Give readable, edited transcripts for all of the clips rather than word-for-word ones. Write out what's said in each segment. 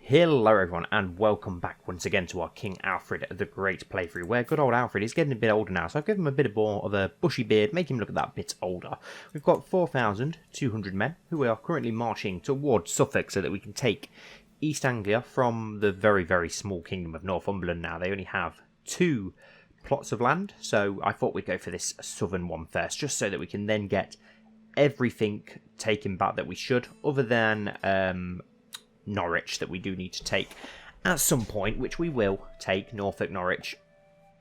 Hello everyone and welcome back once again to our King Alfred the Great playthrough, where good old Alfred is getting a bit older now, so I've given him a bit more of a bushy beard, make him look that bit older. We've got 4,200 men who are currently marching towards Suffolk so that we can take East Anglia from the very small kingdom of Northumberland now. They only have 2 plots of land, so I thought we'd go for this southern one first, just so that we can then get everything taken back that we should, other than Norwich, that we do need to take at some point, which we will take, Norfolk, Norwich.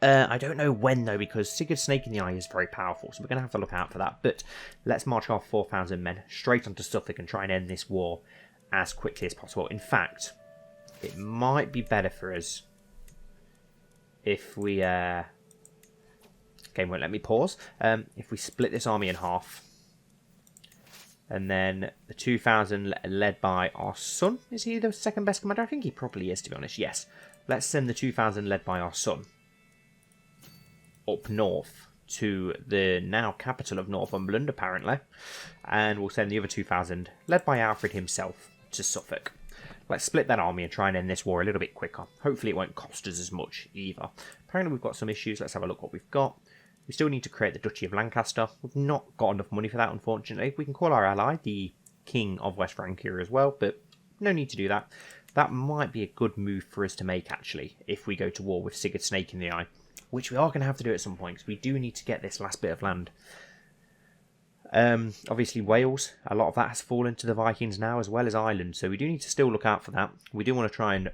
I don't know when though, because Sigurd's Snake in the Eye is very powerful, so we're going to have to look out for that. But let's march our 4,000 men straight onto Suffolk and try and end this war as quickly as possible. In fact, it might be better for us if we... game won't let me pause. If we split this army in half. And then the 2,000 led by our son. Is he the second best commander? I think he probably is, to be honest. Yes. Let's send the 2,000 led by our son up north to the now capital of Northumberland, apparently. And we'll send the other 2,000 led by Alfred himself to Suffolk. Let's split that army and try and end this war a little bit quicker. Hopefully it won't cost us as much either. Apparently we've got some issues. Let's have a look what we've got. We still need to create the Duchy of Lancaster. We've not got enough money for that, unfortunately. We can call our ally the King of West Francia as well, but no need to do that. That might be a good move for us to make, actually, if we go to war with Sigurd's Snake in the Eye, which we are going to have to do at some point, because we do need to get this last bit of land. Obviously, Wales, a lot of that has fallen to the Vikings now, as well as Ireland, so we do need to still look out for that. We do want to try and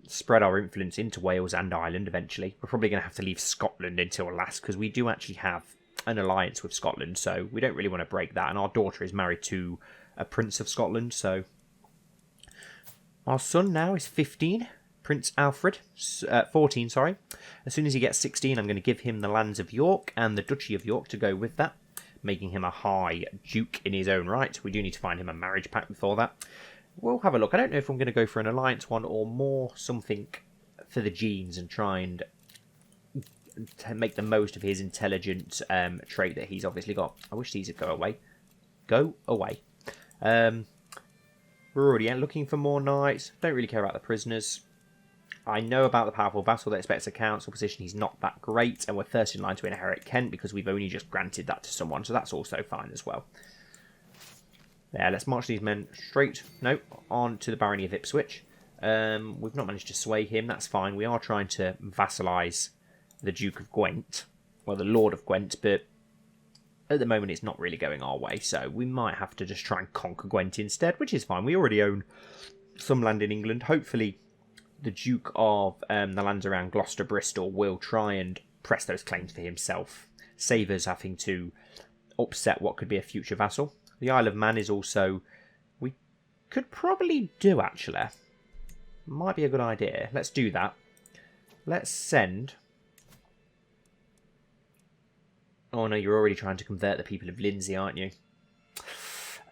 spread our influence into Wales and Ireland eventually. We're probably going to have to leave Scotland until last, because we do actually have an alliance with Scotland, so we don't really want to break that. And our daughter is married to a Prince of Scotland, so our son now is 15, Prince Alfred, 14, sorry. As soon as he gets 16, I'm going to give him the lands of York and the Duchy of York to go with that, making him a high duke in his own right. We do need to find him a marriage pact before that. We'll have a look. I don't know if I'm going to go for an alliance one or more something for the genes and try and make the most of his intelligent trait that he's obviously got. I wish these would go away. Go away. We're already looking for more knights. Don't really care about the prisoners. I know about the powerful vassal that expects a council position. He's not that great, and we're first in line to inherit Kent because we've only just granted that to someone, so that's also fine as well. Yeah, let's march these men straight, on to the barony of Ipswich. We've not managed to sway him, that's fine. We are trying to vassalise the Duke of Gwent, well, the Lord of Gwent, but at the moment it's not really going our way, so we might have to just try and conquer Gwent instead, which is fine. We already own some land in England. Hopefully the Duke of the lands around Gloucester, Bristol will try and press those claims for himself, save us having to upset what could be a future vassal. The Isle of Man is also... we could probably do, actually. Might be a good idea. Let's do that. Let's send... oh, no, you're already trying to convert the people of Lindsey, aren't you?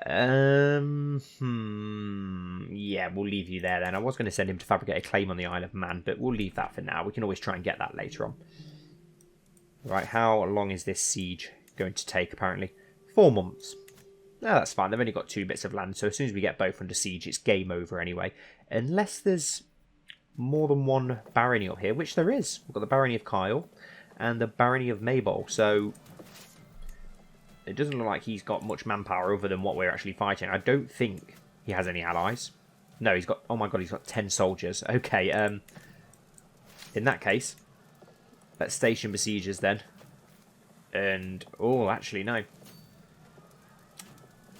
Yeah, we'll leave you there, then. I was going to send him to fabricate a claim on the Isle of Man, but we'll leave that for now. We can always try and get that later on. Right, how long is this siege going to take, apparently? 4 months. No, that's fine. They've only got 2 bits of land, so as soon as we get both under siege, it's game over anyway. Unless there's more than one barony up here, which there is. We've got the barony of Kyle and the barony of Maybole, so it doesn't look like he's got much manpower other than what we're actually fighting. I don't think he has any allies. No, he's got... oh my god, he's got 10 soldiers. Okay, in that case, let's station besiegers then. And... oh, actually, no.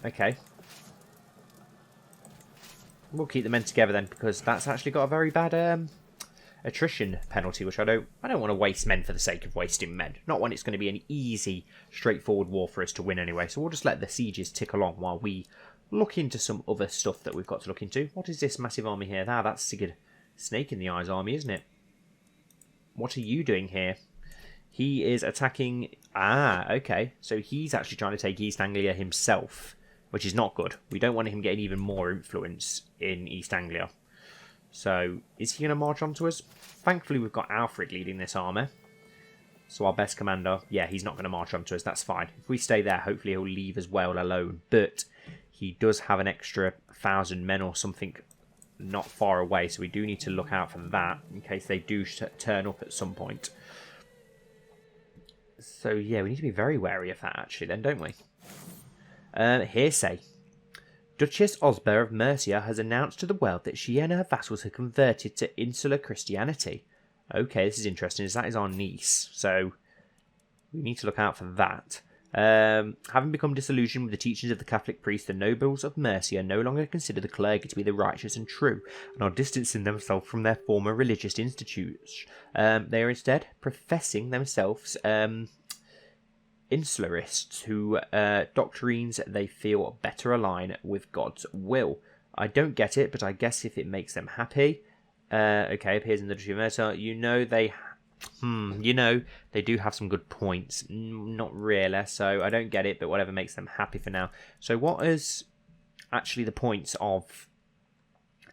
Okay. We'll keep the men together then, because that's actually got a very bad attrition penalty, which I don't want to waste men for the sake of wasting men. Not when it's going to be an easy, straightforward war for us to win anyway. So we'll just let the sieges tick along while we look into some other stuff that we've got to look into. What is this massive army here? Ah, that's Sigurd Snake in the Eye's army, isn't it? What are you doing here? He is attacking... ah, okay. So he's actually trying to take East Anglia himself, which is not good. We don't want him getting even more influence in East Anglia. So, is he going to march on to us? Thankfully, we've got Alfred leading this army. So our best commander, yeah, he's not going to march on to us. That's fine. If we stay there, hopefully he'll leave as well alone. But he does have an extra 1,000 men or something not far away, so we do need to look out for that in case they do turn up at some point. So yeah, we need to be very wary of that actually then, don't we? Hearsay. Duchess Osber of Mercia has announced to the world that she and her vassals have converted to insular Christianity. Okay, this is interesting, as that is our niece, so we need to look out for that. Having become disillusioned with the teachings of the Catholic priest, the nobles of Mercia no longer consider the clergy to be the righteous and true, and are distancing themselves from their former religious institutes. They are instead professing themselves insularists, who doctrines they feel better align with God's will. I don't get it, but I guess if it makes them happy. Okay, appears in the Duchy of Mercia. They do have some good points. Not really, so I don't get it, but whatever makes them happy for now. So what is actually the points of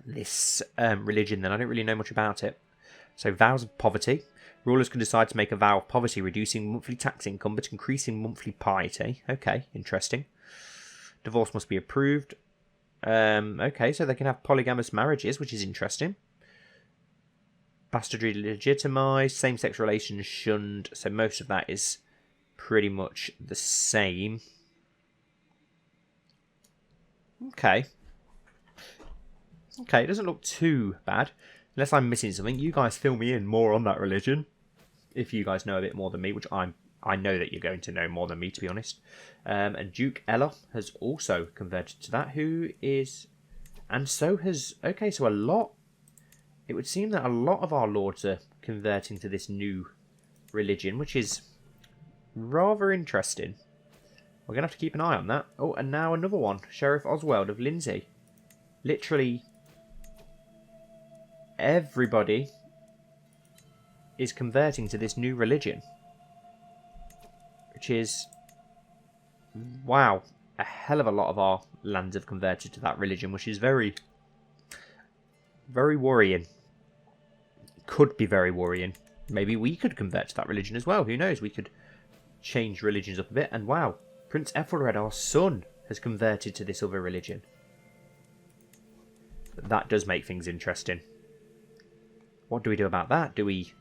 this religion then? I don't really know much about it. So vows of poverty. Rulers can decide to make a vow of poverty, reducing monthly tax income but increasing monthly piety. Okay, interesting. Divorce must be approved. Okay, so they can have polygamous marriages, which is interesting. Bastardry legitimised, same-sex relations shunned, so most of that is pretty much the same. Okay, it doesn't look too bad. Unless I'm missing something, you guys fill me in more on that religion. If you guys know a bit more than me, which I know that you're going to know more than me, to be honest. And Duke Ella has also converted to that, who is... And so has... Okay, so a lot... It would seem that a lot of our lords are converting to this new religion, which is rather interesting. We're going to have to keep an eye on that. Oh, and now another one. Sheriff Oswald of Lindsay. Literally everybody is converting to this new religion. Which is... Wow. A hell of a lot of our lands have converted to that religion, which is very... very worrying. Could be very worrying. Maybe we could convert to that religion as well. Who knows? We could change religions up a bit. And wow, Prince Ethelred, our son, has converted to this other religion. That does make things interesting. What do we do about that? Do we...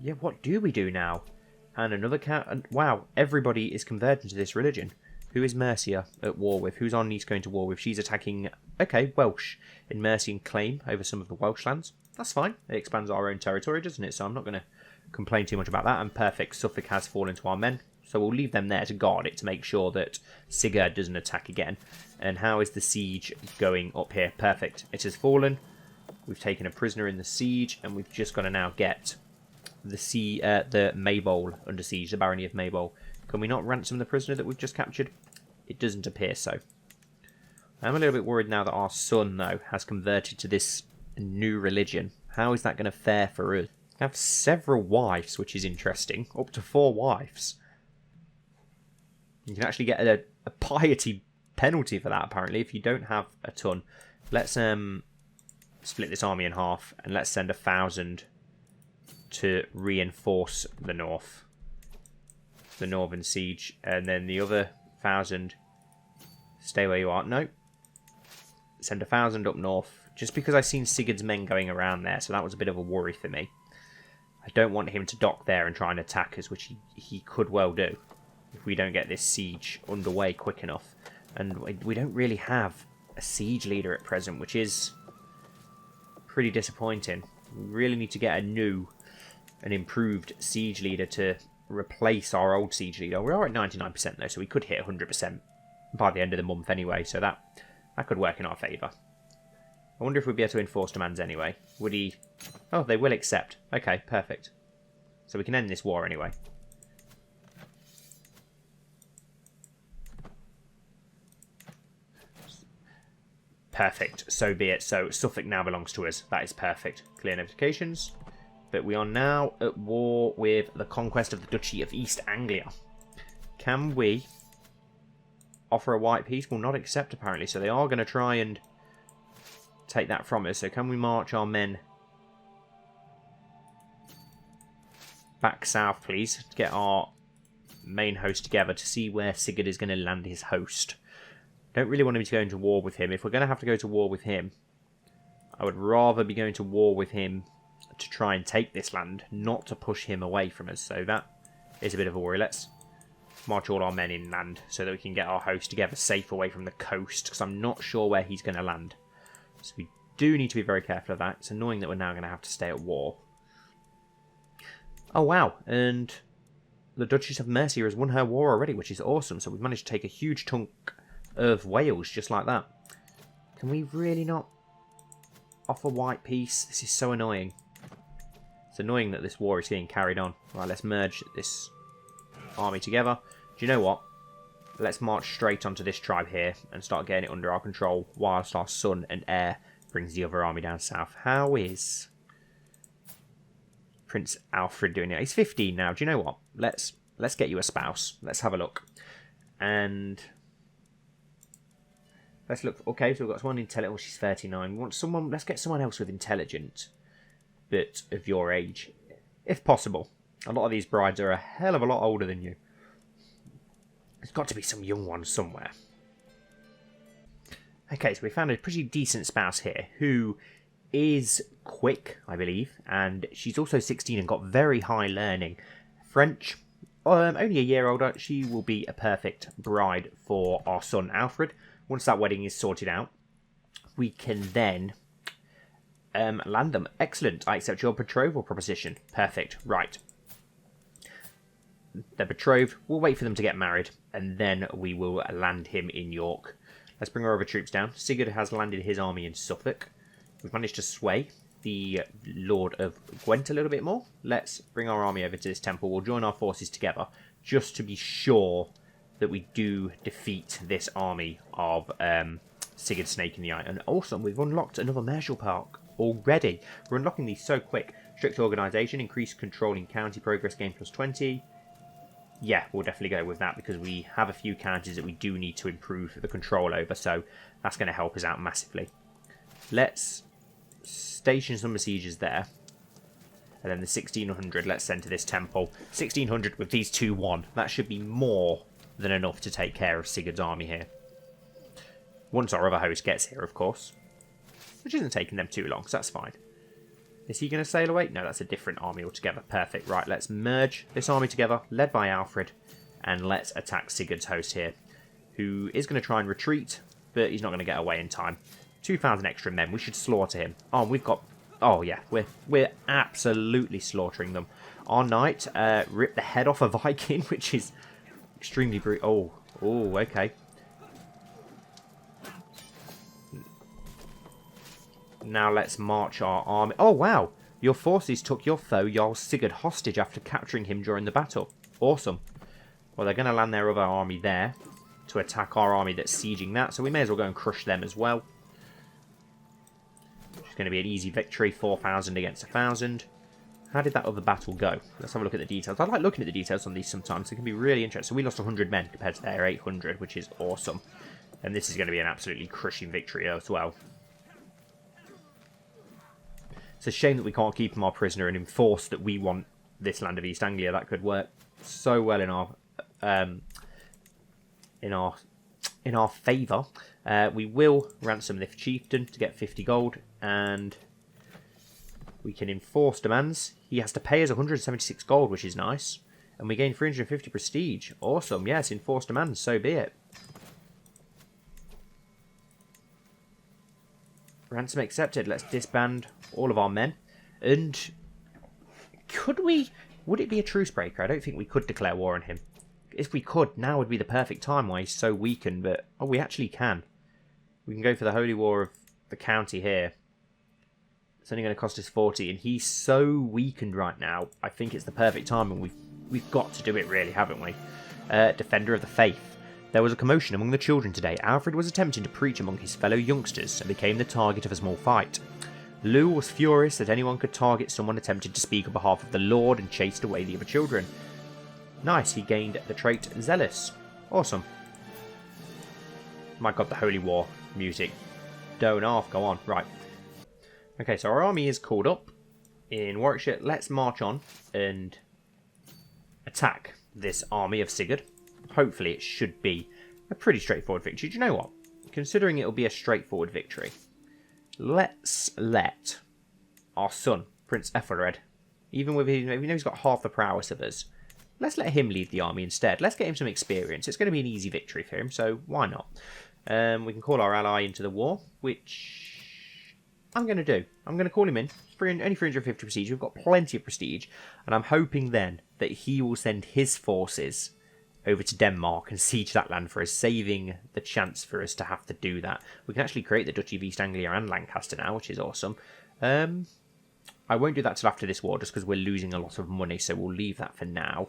Yeah, what do we do now? And another cat... And wow, everybody is converting to this religion. Who is Mercia at war with? Who's our niece going to war with? She's attacking... Okay, Welsh in Mercian claim over some of the Welsh lands. That's fine. It expands our own territory, doesn't it? So I'm not going to complain too much about that. And perfect. Suffolk has fallen to our men. So we'll leave them there to guard it to make sure that Sigurd doesn't attack again. And how is the siege going up here? Perfect. It has fallen. We've taken a prisoner in the siege. And we've just got to now get the Maybole under siege. The Barony of Maybole. Can we not ransom the prisoner that we've just captured? It doesn't appear so. I'm a little bit worried now that our son, though, has converted to this new religion. How is that going to fare for us? We have several wives, which is interesting. Up to 4 wives. You can actually get a piety penalty for that, apparently, if you don't have a ton. Let's split this army in half, and let's send 1,000 to reinforce the north. The northern siege. And then the other 1,000... Stay where you are. No. Send 1,000 up north. Just because I've seen Sigurd's men going around there, so that was a bit of a worry for me. I don't want him to dock there and try and attack us, which he could well do. If we don't get this siege underway quick enough. And we don't really have a siege leader at present, which is pretty disappointing. We really need to get an improved siege leader to replace our old siege leader. We are at 99% though, so we could hit 100% by the end of the month anyway, so that could work in our favour. I wonder if we'd be able to enforce demands anyway. Would he... Oh, they will accept. Okay, perfect. So we can end this war anyway. Perfect. So be it. So Suffolk now belongs to us. That is perfect. Clear notifications. But we are now at war with the conquest of the Duchy of East Anglia. Can we offer a white peace? Will not accept, apparently. So they are going to try and take that from us. So can we march our men back south, please, to get our main host together to see where Sigurd is going to land his host. Don't really want him to go into war with him. If we're going to have to go to war with him, I would rather be going to war with him to try and take this land, not to push him away from us. So that is a bit of a worry. Let's march all our men inland so that we can get our host together safe away from the coast, because I'm not sure where he's going to land. So we do need to be very careful of that. It's annoying that we're now going to have to stay at war. Oh wow, and the Duchess of Mercia has won her war already, which is awesome. So we've managed to take a huge chunk of Wales just like that. Can we really not offer white peace? This is so annoying. It's annoying that this war is getting carried on. Right, let's merge this army together. Do you know what? Let's march straight onto this tribe here and start getting it under our control whilst our son and heir brings the other army down south. How is Prince Alfred doing it? He's 15 now. Do you know what? Let's get you a spouse. Let's have a look. And let's look. Okay, so we've got one intelligent. Well, she's 39. We want someone. Let's get someone else with intelligent, but of your age, if possible. A lot of these brides are a hell of a lot older than you. There's got to be some young ones somewhere. Okay, so we found a pretty decent spouse here who is quick, I believe, and she's also 16 and got very high learning. French, only a year older. She will be a perfect bride for our son Alfred. Once that wedding is sorted out, we can then land them. Excellent. I accept your betrothal proposition. Perfect. Right. They're betrothed. We'll wait for them to get married, and then we will land him in York. Let's bring our other troops down. Sigurd has landed his army in Suffolk. We've managed to sway the Lord of Gwent a little bit more. Let's bring our army over to this temple. We'll join our forces together just to be sure that we do defeat this army of Sigurd Snake in the Eye. And also, we've unlocked another Martial Park already. We're unlocking these so quick. Strict organisation, increased control in county progress gain plus 20. Yeah, we'll definitely go with that because we have a few counties that we do need to improve the control over, so that's going to help us out massively. Let's station some besiegers there. And then the 1600, let's send to this temple. 1600 with these 2-1. That should be more than enough to take care of Sigurd's army here. Once our other host gets here, of course. Which isn't taking them too long, so that's fine. Is he going to sail away? No, that's a different army altogether. Perfect. Right, let's merge this army together, led by Alfred, and let's attack Sigurd's host here, who is going to try and retreat, but he's not going to get away in time. 2,000 extra men. We should slaughter him. Oh, we've got... Oh, yeah. We're absolutely slaughtering them. Our knight ripped the head off a Viking, which is extremely brutal. Oh, okay. Now let's march our army. Oh, wow. Your forces took your foe, Jarl Sigurd, hostage after capturing him during the battle. Awesome. Well, they're going to land their other army there to attack our army that's sieging that, so we may as well go and crush them as well. It's going to be an easy victory, 4,000 against 1,000. How did that other battle go? Let's have a look at the details. I like looking at the details on these sometimes. They can be really interesting. So we lost 100 men compared to their 800, which is awesome. And this is going to be an absolutely crushing victory as well. It's a shame that we can't keep him our prisoner and enforce that we want this land of East Anglia. That could work so well in our favour. We will ransom this chieftain to get 50 gold, and we can enforce demands. He has to pay us 176 gold, which is nice, and we gain 350 prestige. Awesome. Yes, enforce demands. So be it. Ransom accepted. Let's disband all of our men. And would it be a truce breaker? I don't think we could declare war on him. If we could, now would be the perfect time while he's so weakened, but oh, we actually can. We can go for the holy war of the county here. It's only going to cost us 40, and he's so weakened right now. I think it's the perfect time, and we've got to do it really, haven't we? Defender of the faith. There was a commotion among the children today. Alfred was attempting to preach among his fellow youngsters and became the target of a small fight. Lou was furious that anyone could target someone attempting to speak on behalf of the Lord and chased away the other children. Nice, he gained the trait Zealous. Awesome. My god, the Holy War music. Don't off, go on. Right. Okay, so our army is called up in Warwickshire. Let's march on and attack this army of Sigurd. Hopefully it should be a pretty straightforward victory. Do you know what? considering it'll be a straightforward victory, let's let our son, Prince Ethelred, even with his, even though he's got half the prowess of us, let's let him lead the army instead. Let's get him some experience. It's going to be an easy victory for him, so why not? We can call our ally into the war, which I'm going to do. I'm going to call him in. Only 350 prestige. We've got plenty of prestige, and I'm hoping then that he will send his forces over to Denmark and siege that land for us, saving the chance for us to have to do that. We can actually create the Duchy of East Anglia and Lancaster now, which is awesome. I won't do that till after this war, just because we're losing a lot of money, so we'll leave that for now.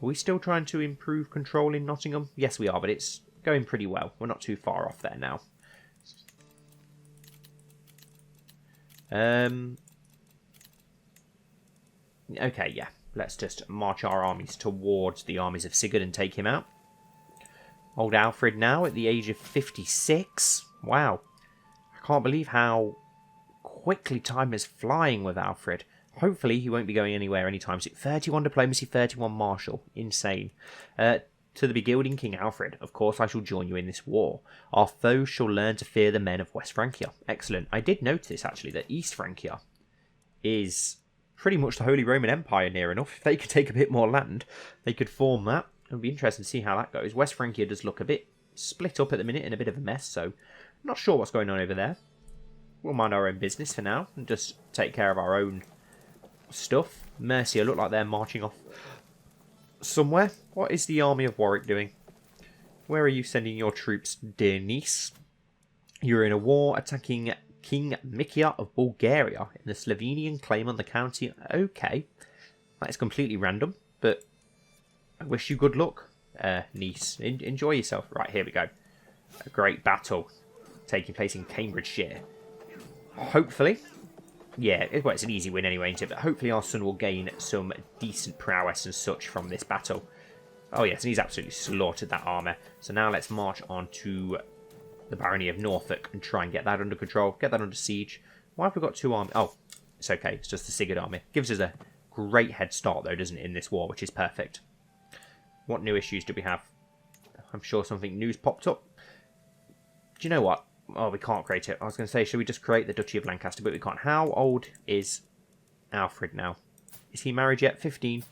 Are we still trying to improve control in Nottingham? Yes, we are, but it's going pretty well. We're not too far off there now. Okay, yeah. Let's just march our armies towards the armies of Sigurd and take him out. Old Alfred now at the age of 56. Wow. I can't believe how quickly time is flying with Alfred. Hopefully he won't be going anywhere anytime soon. 31 diplomacy, 31 martial. Insane. To the begilding King Alfred, of course I shall join you in this war. Our foes shall learn to fear the men of West Francia. Excellent. I did notice actually that East Francia is pretty much the Holy Roman Empire near enough. If they could take a bit more land, they could form that. It would be interesting to see how that goes. West Francia does look a bit split up at the minute and a bit of a mess, so I'm not sure what's going on over there. We'll mind our own business for now and just take care of our own stuff. Mercia look like they're marching off somewhere. What is the army of Warwick doing? Where are you sending your troops, dear niece? You're in a war attacking King Mikia of Bulgaria in the Slovenian claim on the county. Okay, that is completely random, but I wish you good luck, niece. Enjoy yourself. Right, here we go. A great battle taking place in Cambridgeshire. Hopefully, yeah, well, it's an easy win anyway, isn't it? But hopefully our son will gain some decent prowess and such from this battle. Oh yes, and he's absolutely slaughtered that armour. So now let's march on to the barony of Norfolk and try and get that under control, get that under siege. Why have we got two armies? Oh, it's okay, it's just the Sigurd army. Gives us a great head start though, doesn't it, in this war, which is perfect. What new issues do we have? I'm sure something new's popped up. Do you know what? Oh, we can't create it. I was going to say, should we just create the Duchy of Lancaster, but we can't. How old is Alfred now? Is he married yet? 15.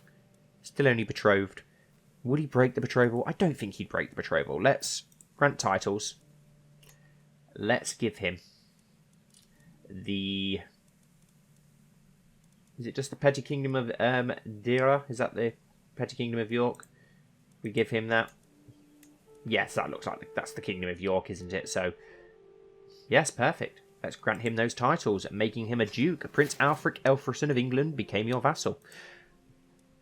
Still only betrothed. Would he break the betrothal? I don't think he'd break the betrothal. Let's grant titles. Let's give him the... Is it just the Petty Kingdom of Dira? Is that the Petty Kingdom of York? We give him that. Yes, that looks like that's the Kingdom of York, isn't it? So, yes, perfect. Let's grant him those titles, making him a duke. Prince Alfred Elfrison of England became your vassal.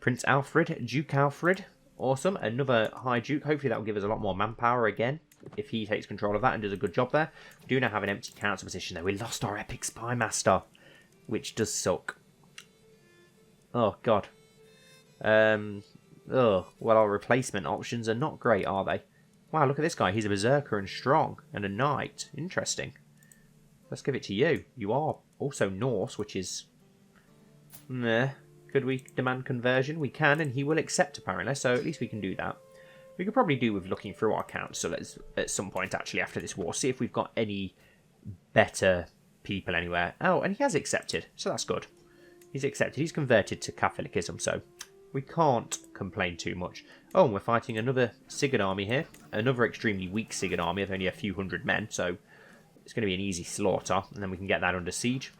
Prince Alfred, Duke Alfred. Awesome. Another High Duke. Hopefully that will give us a lot more manpower again, if he takes control of that and does a good job there. We do now have an empty council position, though. We lost our epic spy master, which does suck. Oh, God. Well, our replacement options are not great, are they? Wow, look at this guy. He's a berserker and strong, and a knight. Interesting. Let's give it to you. You are also Norse, which is... Meh. Could we demand conversion? We can, and he will accept, apparently, so at least we can do that. We could probably do with looking through our council at some point, actually, after this war. See if we've got any better people anywhere. Oh, and he has accepted, so that's good. He's accepted. He's converted to Catholicism, so we can't complain too much. Oh, and we're fighting another Sigurd army here. Another extremely weak Sigurd army of only a few hundred men, so it's going to be an easy slaughter, and then we can get that under siege.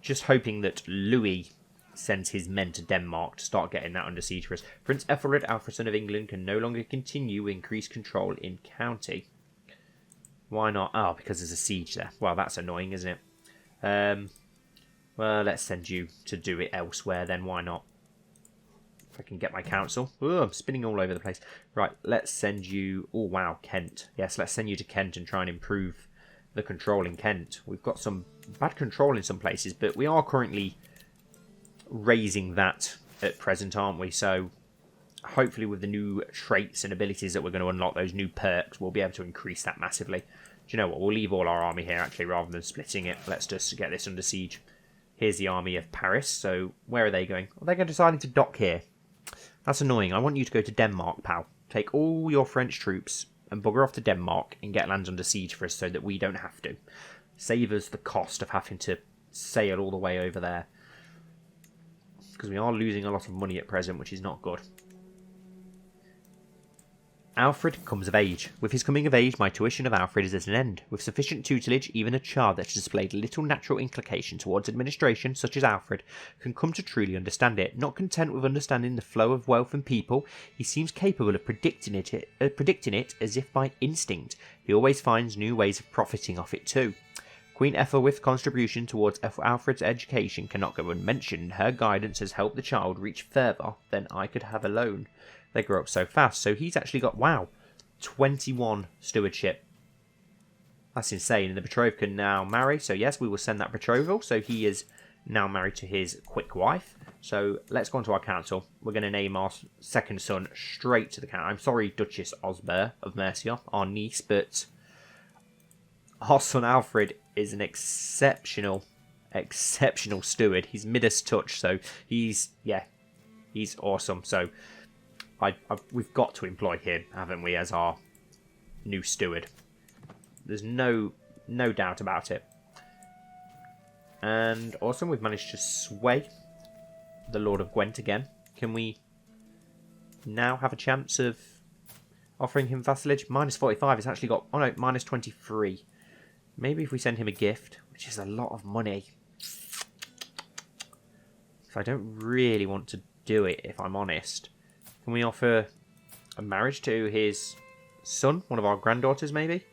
Just hoping that Louis sends his men to Denmark to start getting that under siege for us. Prince Ethelred Alfredson of England can no longer continue increased control in county. Why not? Oh, because there's a siege there. Well, that's annoying, isn't it? Well, let's send you to do it elsewhere then. Why not? If I can get my council. Oh, I'm spinning all over the place. Right, let's send you... Oh, wow, Kent. Yes, let's send you to Kent and try and improve the control in Kent. We've got some bad control in some places, but we are currently raising that at present, aren't we? So hopefully with the new traits and abilities that we're going to unlock, those new perks, we'll be able to increase that massively. Do you know what? We'll leave all our army here, actually, rather than splitting it. Let's just get this under siege. Here's the army of Paris. So where are they going? Are they deciding to dock here? That's annoying. I want you to go to Denmark, pal. Take all your French troops and bugger off to Denmark and get lands under siege for us so that we don't have to. Save us the cost of having to sail all the way over there. Because we are losing a lot of money at present, which is not good. Alfred comes of age. With his coming of age, my tuition of Alfred is at an end. With sufficient tutelage, even a child that has displayed little natural inclination towards administration, such as Alfred, can come to truly understand it. Not content with understanding the flow of wealth and people, he seems capable of predicting it as if by instinct. He always finds new ways of profiting off it too. Queen Ethelwith's contribution towards Alfred's education cannot go unmentioned. Her guidance has helped the child reach further than I could have alone. They grow up so fast. So he's actually got, wow, 21 stewardship. That's insane. And the betrothed can now marry. So yes, we will send that betrothal. So he is now married to his quick wife. So let's go on to our council. We're going to name our second son straight to the count. I'm sorry, Duchess Osber of Mercia, our niece, but our son Alfred is an exceptional steward. He's Midas touch. So he's awesome. So we've got to employ him, haven't we, as our new steward. There's no doubt about it. And awesome, we've managed to sway the Lord of Gwent again. Can we now have a chance of offering him vassalage? Minus 45, it's actually got, oh no, minus 23. Maybe if we send him a gift, which is a lot of money. So I don't really want to do it, if I'm honest. Can we offer a marriage to his son? One of our granddaughters, maybe?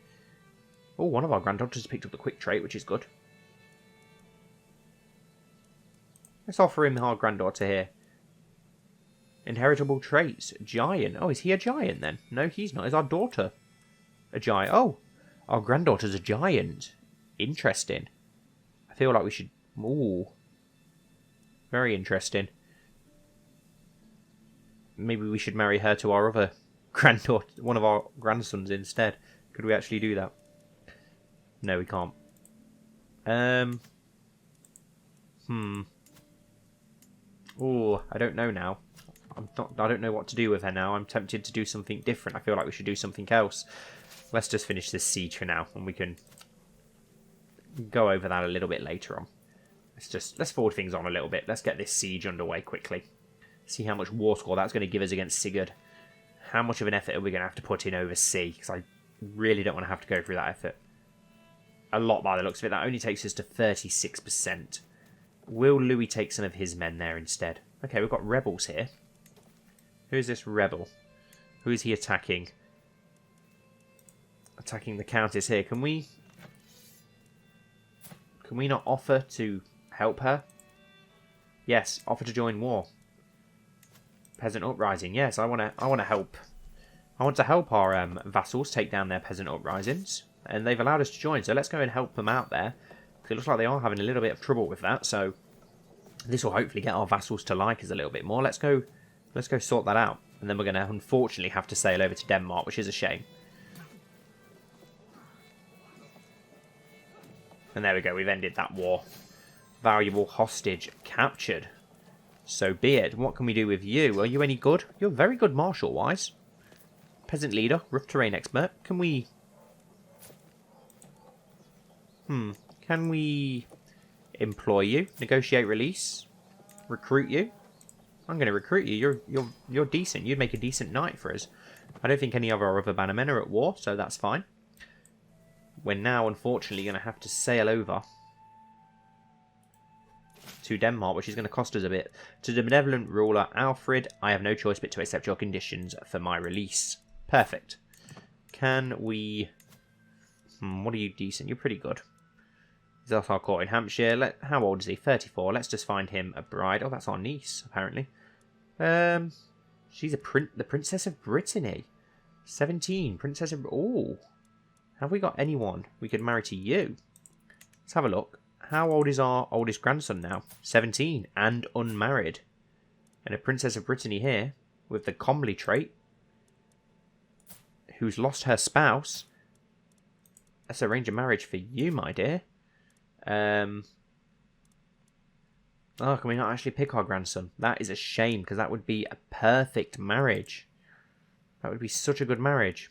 Oh, one of our granddaughters picked up the quick trait, which is good. Let's offer him our granddaughter here. Inheritable traits. Giant. Oh, is he a giant then? No, he's not. Is our daughter a giant? Oh, our granddaughter's a giant. Interesting. I feel like we should... Ooh. Very interesting. Maybe we should marry her to our other granddaughter, one of our grandsons instead. Could we actually do that? No, we can't. Oh, I don't know now. I don't know what to do with her now. I'm tempted to do something different. I feel like we should do something else. Let's just finish this siege for now, and we can go over that a little bit later on. Let's forward things on a little bit. Let's get this siege underway quickly. See how much war score that's going to give us against Sigurd. How much of an effort are we going to have to put in over sea? Because I really don't want to have to go through that effort. A lot by the looks of it. That only takes us to 36%. Will Louis take some of his men there instead? Okay, we've got rebels here. Who's this rebel? Who is he attacking? Attacking the Countess here. Can we not offer to help her? Yes, offer to join war. Peasant uprising. Yes, I want to help. I want to help our vassals take down their peasant uprisings, and they've allowed us to join. So let's go and help them out there. Because it looks like they are having a little bit of trouble with that. So this will hopefully get our vassals to like us a little bit more. Let's go sort that out, and then we're going to unfortunately have to sail over to Denmark, which is a shame. And there we go. We've ended that war. Valuable hostage captured. So be it. What can we do with you? Are you any good? You're very good martial-wise. Peasant leader, rough terrain expert. Can we... Can we employ you? Negotiate release? Recruit you? I'm going to recruit you. You're decent. You'd make a decent knight for us. I don't think any of our other bannermen are at war, so that's fine. We're now, unfortunately, going to have to sail over to Denmark, which is going to cost us a bit. To the benevolent ruler Alfred, I have no choice but to accept your conditions for my release. Perfect. Can we... what are you decent? You're pretty good. Is that our court in Hampshire? How old is he? 34. Let's just find him a bride. Oh, that's our niece, apparently. She's the Princess of Brittany. 17. Princess of... Oh. Have we got anyone we could marry to you? Let's have a look. How old is our oldest grandson now? 17 and unmarried. And a Princess of Brittany here with the Comely trait, who's lost her spouse. Let's arrange a marriage for you, my dear. Oh, can we not actually pick our grandson? That is a shame, because that would be a perfect marriage. That would be such a good marriage.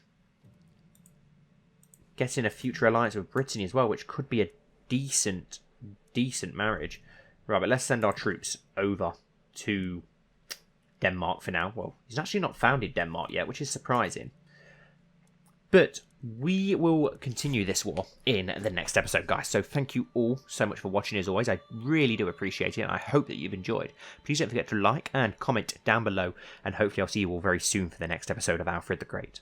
getting a future alliance with Brittany as well, which could be a decent marriage. Right, but let's send our troops over to Denmark for now. Well, he's actually not founded Denmark yet, which is surprising. But we will continue this war in the next episode, guys. So thank you all so much for watching as always. I really do appreciate it, and I hope that you've enjoyed. Please don't forget to like and comment down below, and hopefully I'll see you all very soon for the next episode of Alfred the Great.